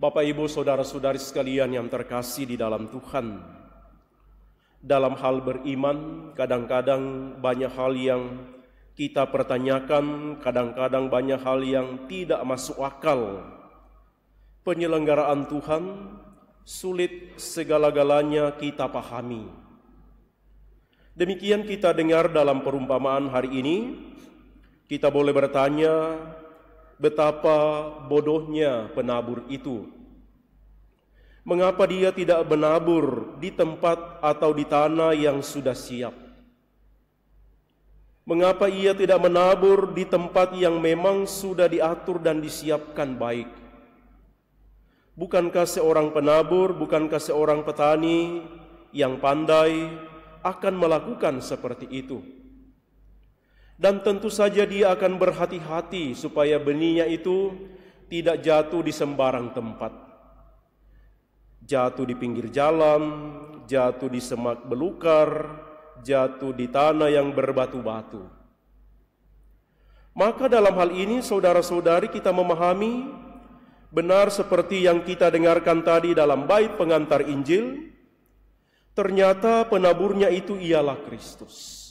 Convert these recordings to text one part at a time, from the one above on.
Bapak, Ibu, saudara-saudari sekalian yang terkasih di dalam Tuhan, dalam hal beriman, kadang-kadang banyak hal yang kita pertanyakan, kadang-kadang banyak hal yang tidak masuk akal. Penyelenggaraan Tuhan sulit segala-galanya kita pahami. Demikian kita dengar dalam perumpamaan hari ini. Kita boleh bertanya, betapa bodohnya penabur itu. Mengapa dia tidak menabur di tempat atau di tanah yang sudah siap? Mengapa ia tidak menabur di tempat yang memang sudah diatur dan disiapkan baik? Bukankah seorang penabur, bukankah seorang petani yang pandai akan melakukan seperti itu? Dan tentu saja dia akan berhati-hati supaya benihnya itu tidak jatuh di sembarang tempat. Jatuh di pinggir jalan, jatuh di semak belukar, jatuh di tanah yang berbatu-batu. Maka dalam hal ini saudara-saudari kita memahami benar seperti yang kita dengarkan tadi dalam bait pengantar Injil, ternyata penaburnya itu ialah Kristus.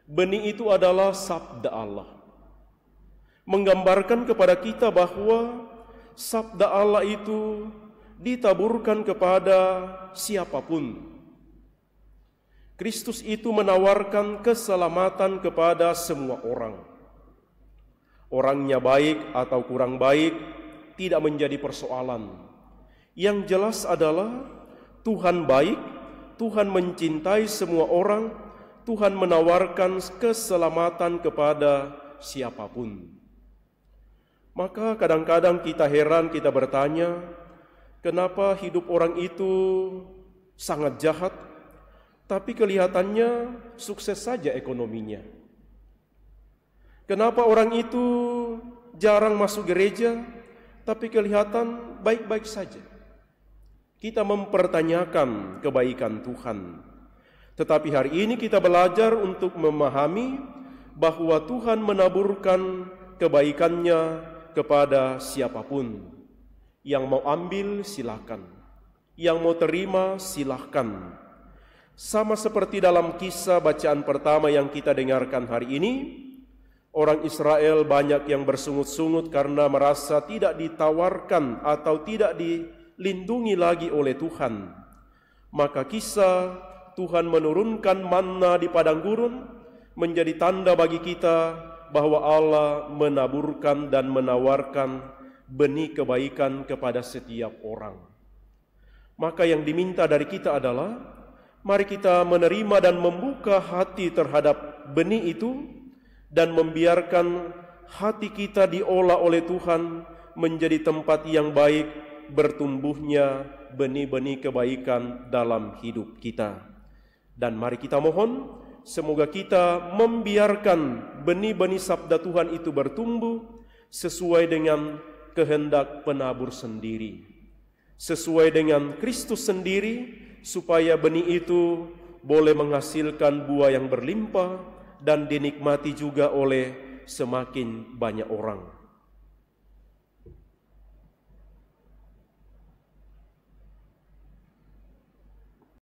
Benih itu adalah sabda Allah, menggambarkan kepada kita bahwa sabda Allah itu ditaburkan kepada siapapun. Kristus itu menawarkan keselamatan kepada semua orang. Orangnya baik atau kurang baik tidak menjadi persoalan. Yang jelas adalah Tuhan baik, Tuhan mencintai semua orang, Tuhan menawarkan keselamatan kepada siapapun. Maka kadang-kadang kita heran, kita bertanya, kenapa hidup orang itu sangat jahat, tapi kelihatannya sukses saja ekonominya? Kenapa orang itu jarang masuk gereja, tapi kelihatan baik-baik saja? Kita mempertanyakan kebaikan Tuhan. Tetapi hari ini kita belajar untuk memahami bahwa Tuhan menaburkan kebaikannya kepada siapapun. Yang mau ambil silakan, yang mau terima silakan. Sama seperti dalam kisah bacaan pertama yang kita dengarkan hari ini, orang Israel banyak yang bersungut-sungut karena merasa tidak ditawarkan atau tidak dilindungi lagi oleh Tuhan. Maka kisah Tuhan menurunkan manna di padang gurun menjadi tanda bagi kita bahwa Allah menaburkan dan menawarkan benih kebaikan kepada setiap orang. Maka yang diminta dari kita adalah mari kita menerima dan membuka hati terhadap benih itu dan membiarkan hati kita diolah oleh Tuhan menjadi tempat yang baik bertumbuhnya benih-benih kebaikan dalam hidup kita. Dan mari kita mohon, semoga kita membiarkan benih-benih sabda Tuhan itu bertumbuh sesuai dengan kehendak penabur sendiri, sesuai dengan Kristus sendiri, supaya benih itu boleh menghasilkan buah yang berlimpah dan dinikmati juga oleh semakin banyak orang.